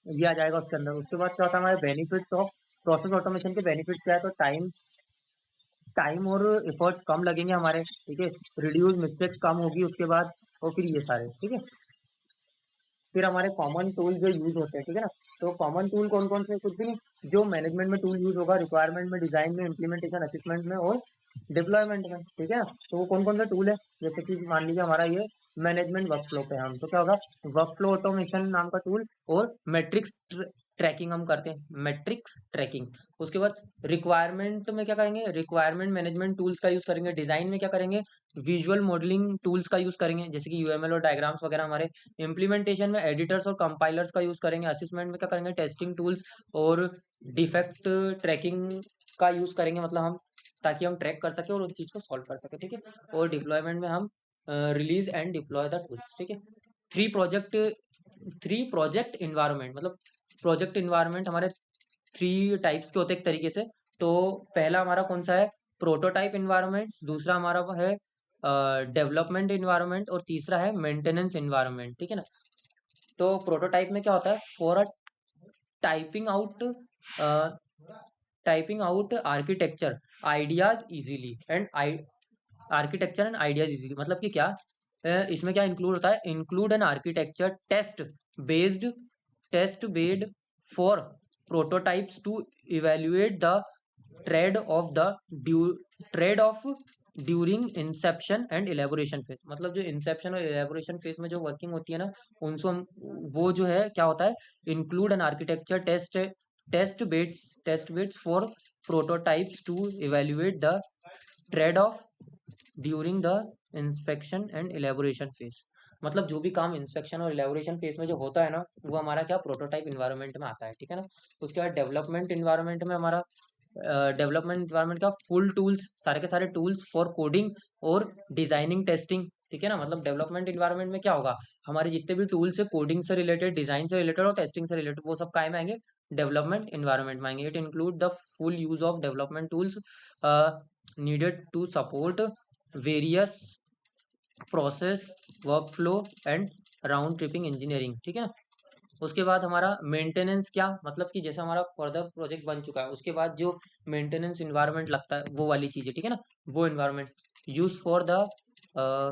ये आ जाएगा उसके अंदर। उसके बाद क्या होता है हमारे बेनिफिट्स ऑफ प्रोसेस ऑटोमेशन के, बेनिफिट्स क्या है, तो टाइम टाइम और एफर्ट्स कम लगेंगे हमारे, ठीक है। रिड्यूस मिस्टेक्स कम होगी उसके बाद, और फिर ये सारे, ठीक है। फिर हमारे कॉमन टूल जो यूज होते हैं, ठीक है ना। तो कॉमन टूल कौन कौन से, कुछ भी नहीं, जो मैनेजमेंट में टूल यूज होगा, रिक्वायरमेंट में, डिजाइन में, इम्प्लीमेंटेशन, असिस्मेंट में और डिप्लॉयमेंट में, ठीक है ना। तो वो कौन कौन सा टूल है, जैसे कि मान लीजिए हमारा ये मैनेजमेंट वर्कफ्लो पे हम, तो क्या होगा, वर्कफ्लो ऑटोमेशन नाम का टूल, और मैट्रिक्स ट्रैकिंग हम करते हैं, मैट्रिक्स ट्रैकिंग। उसके बाद रिक्वायरमेंट में क्या करेंगे, रिक्वायरमेंट मैनेजमेंट टूल्स का यूज करेंगे। डिजाइन में क्या करेंगे, विजुअल मॉडलिंग टूल्स का यूज करेंगे, जैसे कि यूएमएल और डायग्राम्स वगैरह हमारे। इम्प्लीमेंटेशन में एडिटर्स और कंपाइलर्स का यूज करेंगे। असिस्मेंट में क्या करेंगे, टेस्टिंग टूल्स और डिफेक्ट ट्रैकिंग का यूज करेंगे, मतलब हम ताकि हम ट्रैक कर सके और उस चीज को सॉल्व कर सके, ठीक है। और डिप्लॉयमेंट में हम release and deploy the tools, ठीक है। Three project three project environment, मतलब प्रोजेक्ट इन्वायरमेंट हमारे थ्री टाइप्स के होते हैं एक तरीके से। तो पहला हमारा कौन सा है, प्रोटोटाइप इन्वायरमेंट। दूसरा हमारा है डेवलपमेंट इन्वायरमेंट। और तीसरा है मेंटेनेंस इन्वायरमेंट, ठीक है ना। तो प्रोटोटाइप में क्या होता है, for a typing out typing out architecture ideas easily and architecture and ideas easily, मतलब कि क्या इसमें क्या इंक्लूड होता है, include an architecture based test bed for prototypes to evaluate the trade off the trade off during inception and elaboration phase. मतलब जो Inception और इलेबोरेशन फेज में जो वर्किंग होती है ना, उनसे वो जो है क्या होता है, include an architecture test beds for prototypes to evaluate the trade off during the inspection and elaboration phase. मतलब जो भी काम इंस्पेक्शन और इलेबोरेशन फेज में जो होता है ना, वो हमारा क्या प्रोटोटाइप इन्वायरमेंट में आता है, ठीक है ना। उसके बाद डेवलपमेंट इन्वायरमेंट में हमारा डेवलपमेंट इन्वायरमेंट का फुल टूल्स, सारे के सारे टूल्स फॉर कोडिंग और डिजाइनिंग टेस्टिंग, ठीक है ना। मतलब डेवलपमेंट इन्वायरमेंट में क्या होगा, हमारे जितने भी टूल्स है कोडिंग से रिलेटेड, डिजाइन से रिलेटेड और टेस्टिंग से रिलेटेड, वो सब काय में आएंगे, डेवलपमेंट इन्वायरमेंट में आएंगे। It include the full use of development tools needed to support various process workflow and round tripping engineering, ठीक है ना। उसके बाद हमारा मेंटेनेंस, क्या मतलब कि जैसे हमारा फर्दर प्रोजेक्ट बन चुका है, उसके बाद जो मेंटेनेंस इन्वायरमेंट लगता है वो वाली चीज़ है, ठीक है ना। वो environment use for the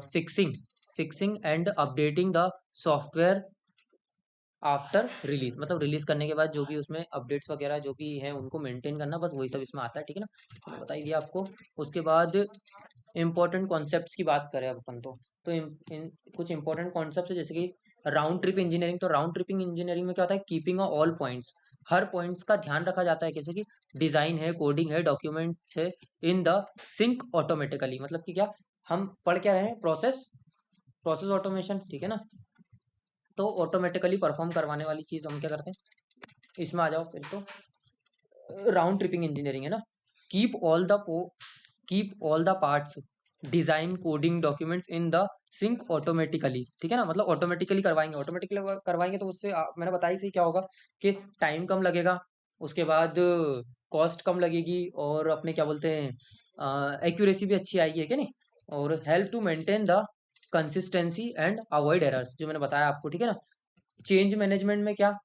fixing and updating the software after release, मतलब रिलीज करने के बाद जो भी उसमें अपडेट्स वगैरह जो भी हैं उनको मेंटेन करना, बस वही सब इसमें आता है, ठीक है ना। मैंने बता ही दिया आपको। उसके बाद इंपॉर्टेंट कॉन्सेप्ट्स की बात करें अब अपन तो कुछ इंपॉर्टेंट कॉन्सेप्ट्स है, जैसे कि राउंड ट्रिप इंजीनियरिंग। तो राउंड ट्रिपिंग इंजीनियरिंग में क्या होता है, कीपिंग ऑल पॉइंट्स, हर पॉइंट्स का ध्यान रखा जाता है, जैसे कि डिजाइन है, कोडिंग है, डॉक्यूमेंट्स है, इन द सिंक ऑटोमेटिकली, मतलब कि क्या हम पढ़ क्या रहे हैं, प्रोसेस ऑटोमेशन, ठीक है ना। तो ऑटोमेटिकली परफॉर्म करवाने वाली चीज हम क्या करते हैं, इसमें आ जाओ फिर। तो राउंड ट्रिपिंग इंजीनियरिंग है ना, keep all the keep all the parts design coding documents in the sync automatically, ठीक है ना। मतलब ऑटोमेटिकली करवाएंगे तो उससे मैंने बताया सही क्या होगा, कि टाइम कम लगेगा, उसके बाद कॉस्ट कम लगेगी, और अपने क्या बोलते हैं एक्यूरेसी भी अच्छी आएगी, है क्या नहीं। और help to maintain the consistency and avoid errors, जो मैंने बताया आपको, ठीक है ना। चेंज मैनेजमेंट में क्या,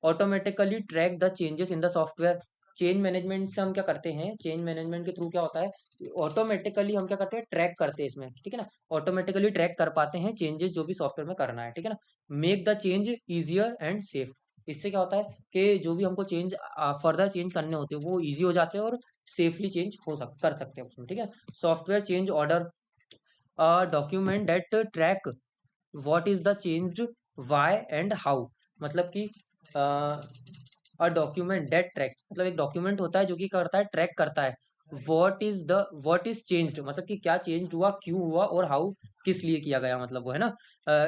automatically track the changes in the software. Change management से हम क्या करते हैं, चेंज मैनेजमेंट के थ्रू क्या होता है, ऑटोमेटिकली हम क्या करते हैं, ट्रैक करते हैं इसमें, ठीक है ना। ऑटोमेटिकली ट्रैक कर पाते हैं चेंजेस जो भी सॉफ्टवेयर में करना है, ठीक है ना। Make the change easier and safe, इससे क्या होता है कि जो भी हमको चेंज फर्दर चेंज करने होते हैं वो इजी हो जाते हैं और सेफली चेंज कर सकते हैं उसमें, ठीक है। Software change order, document that track what is the changed, why and how, मतलब कि डॉक्यूमेंट दैट ट्रैक, मतलब एक डॉक्यूमेंट होता है जो कि करता है, ट्रैक करता है व्हाट इज चेंज्ड, मतलब कि क्या चेंज हुआ, क्यों हुआ, और हाउ किस लिए किया गया, मतलब वो है ना।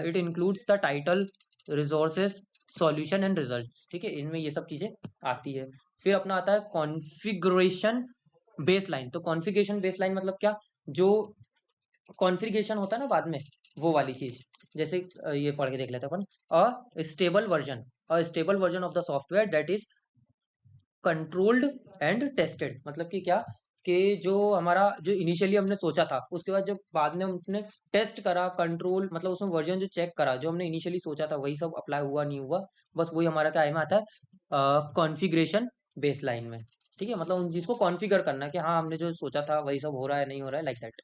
It includes the title, resources, solution and results, ठीक है, इनमें ये सब चीजें आती है। फिर अपना आता है कॉन्फ़िगरेशन बेसलाइन। तो कॉन्फ़िगरेशन बेसलाइन मतलब क्या, जो कॉन्फ़िगरेशन होता है ना बाद में, वो वाली चीज, जैसे ये पढ़ के देख लेते हैं अपन। A stable version of the software that is controlled and tested, मतलब कि क्या, कि जो हमारा जो इनिशियली हमने सोचा था, उसके बाद जब बाद में हमने टेस्ट करा, कंट्रोल मतलब उसमें वर्जन जो चेक करा, जो हमने इनिशियली सोचा था वही सब अप्लाई हुआ नहीं हुआ, बस वही हमारा क्या में आता है, कॉन्फ़िगरेशन बेसलाइन में, ठीक है। मतलब उन चीज को कॉन्फ़िगर करना है कि हाँ हमने जो सोचा था वही सब हो रहा है नहीं हो रहा है, लाइक दैट,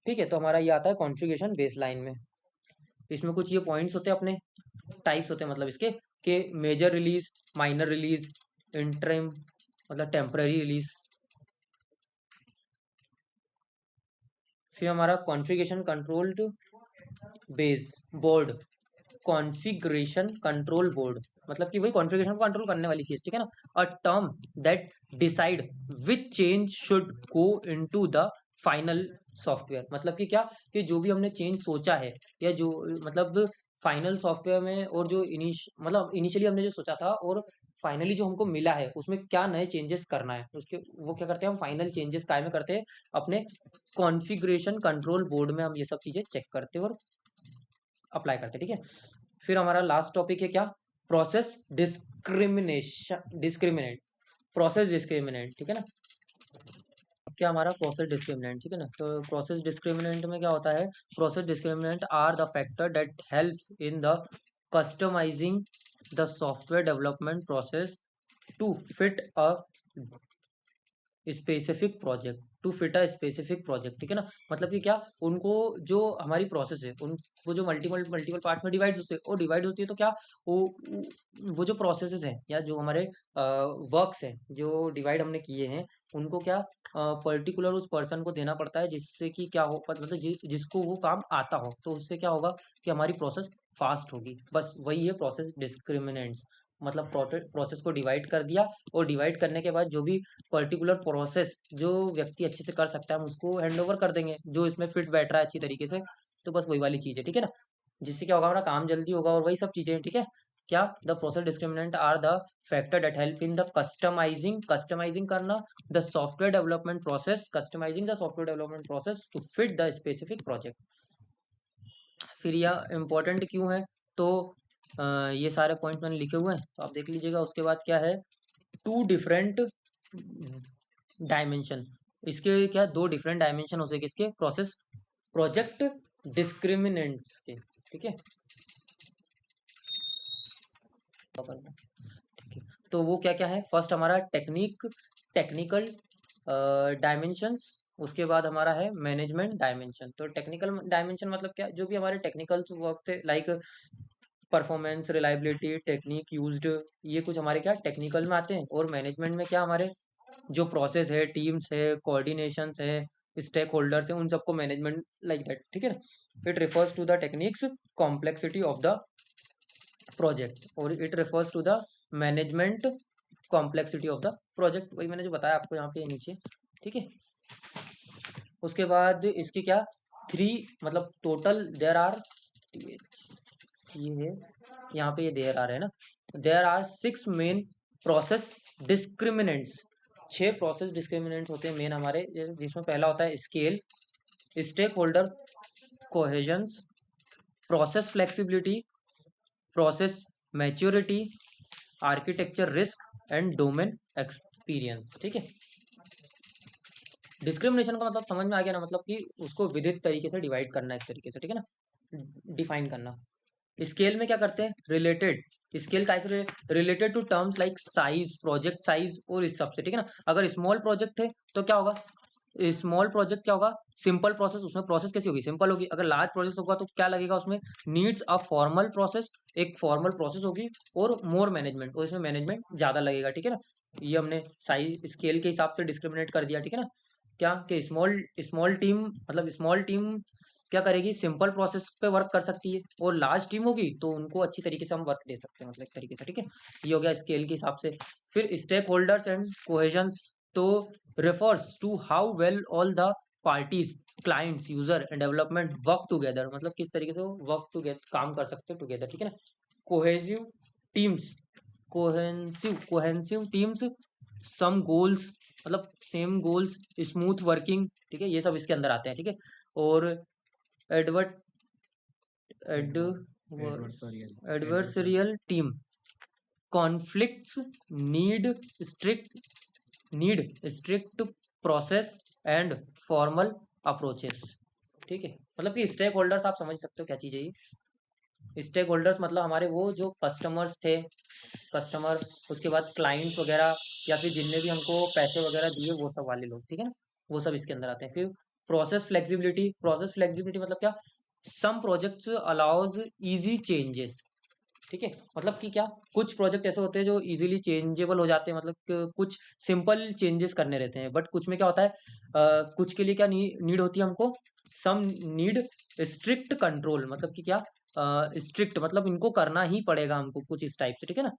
ठीक है। तो हमारा ये आता है कॉन्फ़िगरेशन बेसलाइन में। इसमें कुछ ये पॉइंट्स होते हैं अपने, टाइप्स होते हैं मतलब इसके, कि major release, minor release, interim मतलब टेम्पररी रिलीज। फिर हमारा configuration controlled base board, configuration control board, मतलब कि वही कॉन्फ़िगरेशन को कंट्रोल करने वाली चीज, ठीक है ना। A term that decide which change should go into the final software, मतलब कि क्या, कि जो भी हमने चेंज सोचा है या जो मतलब फाइनल सॉफ्टवेयर में, और जो मतलब इनिशियली हमने जो सोचा था और फाइनली जो हमको मिला है उसमें क्या नए चेंजेस करना है, उसके वो क्या करते हैं, हम फाइनल चेंजेस काय में करते हैं, अपने कॉन्फ़िगरेशन कंट्रोल बोर्ड में हम ये सब चीजें चेक करते हैं और अप्लाई करते हैं, ठीक है। फिर हमारा लास्ट टॉपिक है क्या, प्रोसेस डिस्क्रिमिनेट, प्रोसेस डिस्क्रिमिनेंट, ठीक है ना। क्या हमारा प्रोसेस डिस्क्रिमिनेंट, ठीक है ना। तो प्रोसेस डिस्क्रिमिनेंट में क्या होता है, process discriminant are the factor that helps in the customising the software development process to fit a specific project, to fit a specific project, ठीक है ना। मतलब कि क्या, उनको जो हमारी प्रोसेस है उन वो जो मल्टीपल मल्टीपल पार्ट में डिवाइड होते हैं, और डिवाइड होती है तो क्या, वो वो जो प्रोसेसेस हैं या जो हमारे वर्क्स हैं जो डिवाइड हमने किए हैं, उनको क्या पर्टिकुलर उस पर्सन को देना पड़ता है, जिससे कि क्या हो, मतलब जिसको वो काम आता हो, तो उससे क्या होगा कि हमारी प्रोसेस फास्ट होगी। बस वही है प्रोसेस डिस्क्रिमिनेंट्स, मतलब प्रोसेस को डिवाइड कर दिया, और डिवाइड करने के बाद जो भी पर्टिकुलर प्रोसेस जो व्यक्ति अच्छे से कर सकता है, हम उसको हैंड ओवर कर देंगे जो इसमें फिट बैठ रहा है अच्छी तरीके से। तो बस वही वाली चीज़ है, ठीक है ना, जिससे क्या होगा, हमारा काम जल्दी होगा और वही सब चीज़ें हैं, ठीक है। क्या, the process discriminant are the factor that help in the customising करना the software development process, customising the software development process to fit the specific project. फिर यह इम्पोर्टेंट क्यों है, तो ये सारे पॉइंट मैंने लिखे हुए हैं, तो आप देख लीजिएगा। उसके बाद क्या है, टू डिफरेंट डायमेंशन, इसके क्या, दो डिफरेंट डायमेंशन हो सके इसके प्रोसेस प्रोजेक्ट डिस्क्रिमिनेंट्स के, ठीक है। ठीक है, तो वो क्या क्या है, फर्स्ट हमारा टेक्निकल डायमेंशंस, उसके बाद हमारा है मैनेजमेंट डायमेंशन। तो टेक्निकल डायमेंशन मतलब क्या, जो भी हमारे टेक्निकल वर्क थे, like performance, reliability, technique used, ये कुछ हमारे क्या टेक्निकल में आते हैं। और मैनेजमेंट में क्या, हमारे जो प्रोसेस है, टीम्स है, कोऑर्डिनेशंस है, स्टेक होल्डर्स है, उन सबको मैनेजमेंट लाइक दैट, ठीक है ना। It refers to the techniques complexity of the project, और it refers to the management complexity of the project, वही मैंने जो बताया आपको यहाँ पे नीचे, ठीक है। उसके बाद इसकी क्या, थ्री, मतलब टोटल देयर आर, ये है यहाँ पे, ये देयर आर है ना, there are 6 main process discriminants, 6 process discriminants होते हैं मेन हमारे, जिसमें पहला होता है scale, stakeholder cohesions, process flexibility, process maturity, architecture risk and domain experience, ठीक है। डिस्क्रिमिनेशन का मतलब समझ में आ गया ना, मतलब कि उसको विधित तरीके से डिवाइड करना एक तरीके से, ठीक है ना, डिफाइन करना। स्केल में क्या करते हैं, रिलेटेड, स्केल कैसे related to terms like size, project size, और इस सब से, ठीक है ना। अगर स्मॉल प्रोजेक्ट है तो क्या होगा, स्मॉल प्रोजेक्ट क्या होगा, सिंपल प्रोसेस, उसमें प्रोसेस कैसी होगी, सिंपल होगी। अगर लार्ज प्रोसेस होगा तो क्या लगेगा उसमें, नीड्स अ फॉर्मल प्रोसेस, एक फॉर्मल प्रोसेस होगी, और मोर मैनेजमेंट, और इसमें मैनेजमेंट ज्यादा लगेगा, ठीक है ना। ये हमने साइज स्केल के हिसाब से डिस्क्रिमिनेट कर दिया, ठीक है ना। क्या कि स्मॉल स्मॉल टीम, मतलब स्मॉल टीम क्या करेगी, सिंपल प्रोसेस पे वर्क कर सकती है, और लार्ज टीम होगी तो उनको अच्छी तरीके से हम वर्क दे सकते हैं, मतलब एक तरीके से, ठीक है। ये हो गया स्केल के हिसाब से। फिर स्टेक होल्डर्स एंड कोहेजन्स, तो refers to how well all the parties, clients, user and development work together, मतलब किस तरीके से वो वर्क टुगेदर, काम कर सकते हैं टुगेदर, ठीक है ना। Cohesive teams, cohesive teams, some goals, मतलब सेम गोल्स, स्मूथ वर्किंग, ठीक है, ये सब इसके अंदर आते हैं, ठीक है। और advert adversarial team, conflicts, need strict need strict process and formal approaches, ठीक है। मतलब कि स्टेक होल्डर्स आप समझ सकते हो क्या चीज़ है ये। स्टेक होल्डर्स मतलब हमारे वो जो कस्टमर्स थे, कस्टमर, उसके बाद क्लाइंट्स वगैरह, या फिर जिनने भी हमको पैसे वगैरह दिए, वो सब वाले लोग, ठीक है ना, वो सब इसके अंदर आते हैं। फिर प्रोसेस फ्लेक्सिबिलिटी मतलब क्या, some projects allows easy changes, ठीक है। मतलब कि क्या, कुछ प्रोजेक्ट ऐसे होते हैं जो इजीली चेंजेबल हो जाते हैं, मतलब कुछ सिंपल चेंजेस करने रहते हैं, बट कुछ में क्या होता है, कुछ के लिए क्या नीड होती है हमको, सम नीड स्ट्रिक्ट कंट्रोल, मतलब कि क्या, स्ट्रिक्ट मतलब इनको करना ही पड़ेगा हमको कुछ इस टाइप से, ठीक है ना।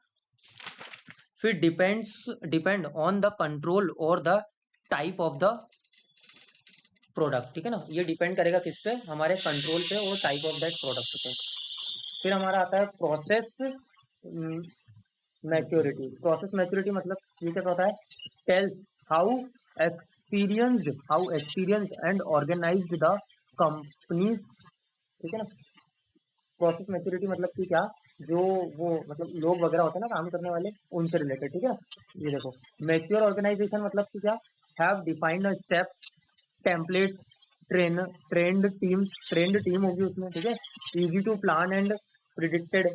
फिर डिपेंड ऑन द कंट्रोल और the type of the product, ठीक है ना। ये डिपेंड करेगा किस पे, हमारे कंट्रोल पे और टाइप ऑफ दैट प्रोडक्ट पे। फिर हमारा आता है प्रोसेस मैच्योरिटी। प्रोसेस मैच्योरिटी मतलब ये क्या होता है, tells how experienced and organised the companies, ठीक है ना। प्रोसेस मैच्योरिटी मतलब कि क्या, जो वो मतलब लोग वगैरह होते हैं ना काम करने वाले, उनसे रिलेटेड, ठीक है। ये देखो, मैच्योर ऑर्गेनाइजेशन मतलब कि क्या, have defined a step, template, trained team होगी उसमें, ठीक है। Easy to plan and predicted.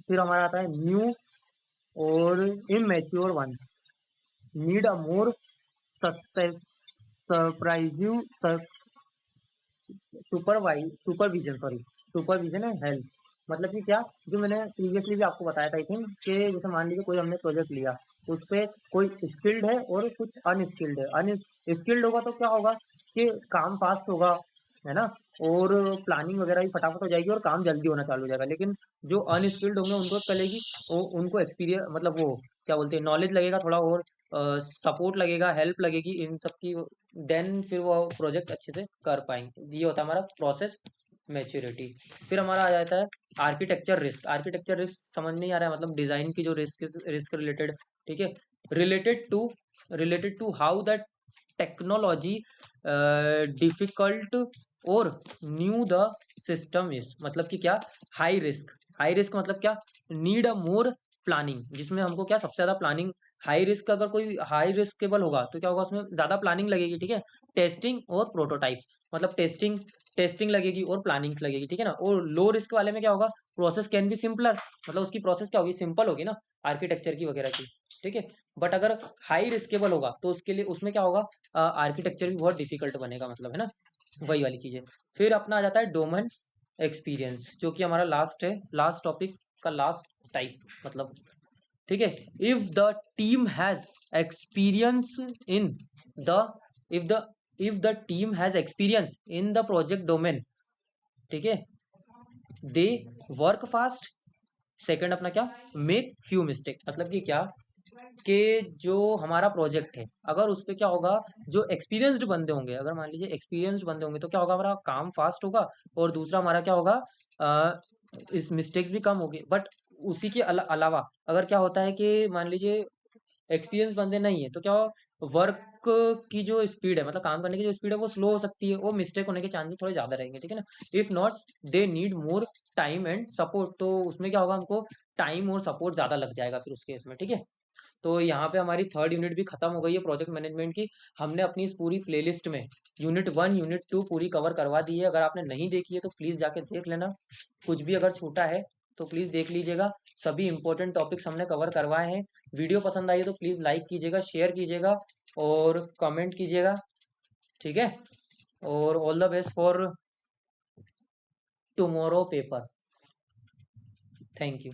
फिर हमारा आता है न्यू और immature one, need a more surprising supervision, supervision and help. मतलब कि क्या, जो मैंने प्रीवियसली भी आपको बताया था आई थिंक, कि जैसे मान लीजिए कोई हमने प्रोजेक्ट लिया, उस पे कोई स्किल्ड है और कुछ अनस्किल्ड है। अनस्किल्ड होगा तो क्या होगा कि काम फास्ट होगा, है ना, और प्लानिंग वगैरह भी फटाफट हो जाएगी और काम जल्दी होना चालू हो जाएगा। लेकिन जो अनस्किल्ड होंगे उनको चलेगी, वो उनको एक्सपीरियंस मतलब वो क्या बोलते हैं, नॉलेज लगेगा थोड़ा, और सपोर्ट लगेगा, हेल्प लगेगी इन सब की, देन फिर वो प्रोजेक्ट अच्छे से कर पाएंगे। ये होता है हमारा प्रोसेस मैच्योरिटी। फिर हमारा आ जाता है आर्किटेक्चर रिस्क। आर्किटेक्चर रिस्क समझ नहीं आ रहा है, मतलब डिजाइन की जो रिस्क रिलेटेड, ठीक है। Related to related to how that technology difficult और न्यू द सिस्टम इज, मतलब कि क्या, हाई रिस्क। हाई रिस्क मतलब क्या, नीड अ मोर प्लानिंग, जिसमें हमको क्या सबसे ज्यादा प्लानिंग। हाई रिस्क, अगर कोई हाई रिस्केबल होगा तो क्या होगा, उसमें ज्यादा प्लानिंग लगेगी, ठीक है। टेस्टिंग और प्रोटोटाइप्स, मतलब टेस्टिंग लगेगी और प्लानिंग्स लगेगी, ठीक है ना। और लो रिस्क वाले में क्या होगा, प्रोसेस कैन बी सिंपलर, मतलब उसकी प्रोसेस क्या होगी, सिंपल होगी ना, आर्किटेक्चर की वगैरह की, ठीक है। बट अगर हाई रिस्केबल होगा तो उसके लिए उसमें क्या होगा, आर्किटेक्चर भी बहुत डिफिकल्ट बनेगा, मतलब, है ना, वही वाली चीज है। फिर अपना आ जाता है डोमेन एक्सपीरियंस, जो कि हमारा लास्ट है, लास्ट टॉपिक का लास्ट टाइप, मतलब, ठीक है। If the team has experience in the if the if the team has experience in the project domain, ठीक है, दे वर्क फास्ट। सेकंड अपना क्या, मेक फ्यू मिस्टेक, मतलब कि क्या, कि जो हमारा प्रोजेक्ट है, अगर उस पे क्या होगा, जो एक्सपीरियंस्ड बंदे होंगे, अगर मान लीजिए एक्सपीरियंस्ड बंदे होंगे तो क्या होगा, हमारा काम फास्ट होगा, और दूसरा हमारा क्या होगा, अ, इस मिस्टेक्स भी कम होगी। बट उसी के अलावा अगर क्या होता है कि मान लीजिए एक्सपीरियंस बंदे नहीं है तो क्या, वर्क की जो स्पीड है, मतलब काम करने की जो स्पीड है वो स्लो हो सकती है, वो मिस्टेक होने के चांसेस थोड़े ज्यादा रहेंगे, ठीक है ना। If not they need more time and support, तो उसमें क्या होगा, हमको टाइम और सपोर्ट ज्यादा लग जाएगा फिर उस केस में, ठीक है। तो यहाँ पे हमारी थर्ड यूनिट भी खत्म हो गई है प्रोजेक्ट मैनेजमेंट की। हमने अपनी इस पूरी प्लेलिस्ट में यूनिट 1 यूनिट 2 पूरी कवर करवा दी है। अगर आपने नहीं देखी है तो प्लीज जाके देख लेना, कुछ भी अगर छूटा है तो प्लीज देख लीजिएगा। सभी इंपॉर्टेंट टॉपिक्स हमने कवर करवाए हैं। वीडियो पसंद आई है तो प्लीज लाइक कीजिएगा, शेयर कीजिएगा और कमेंट कीजिएगा, ठीक है। और all the best for tomorrow paper. Thank you.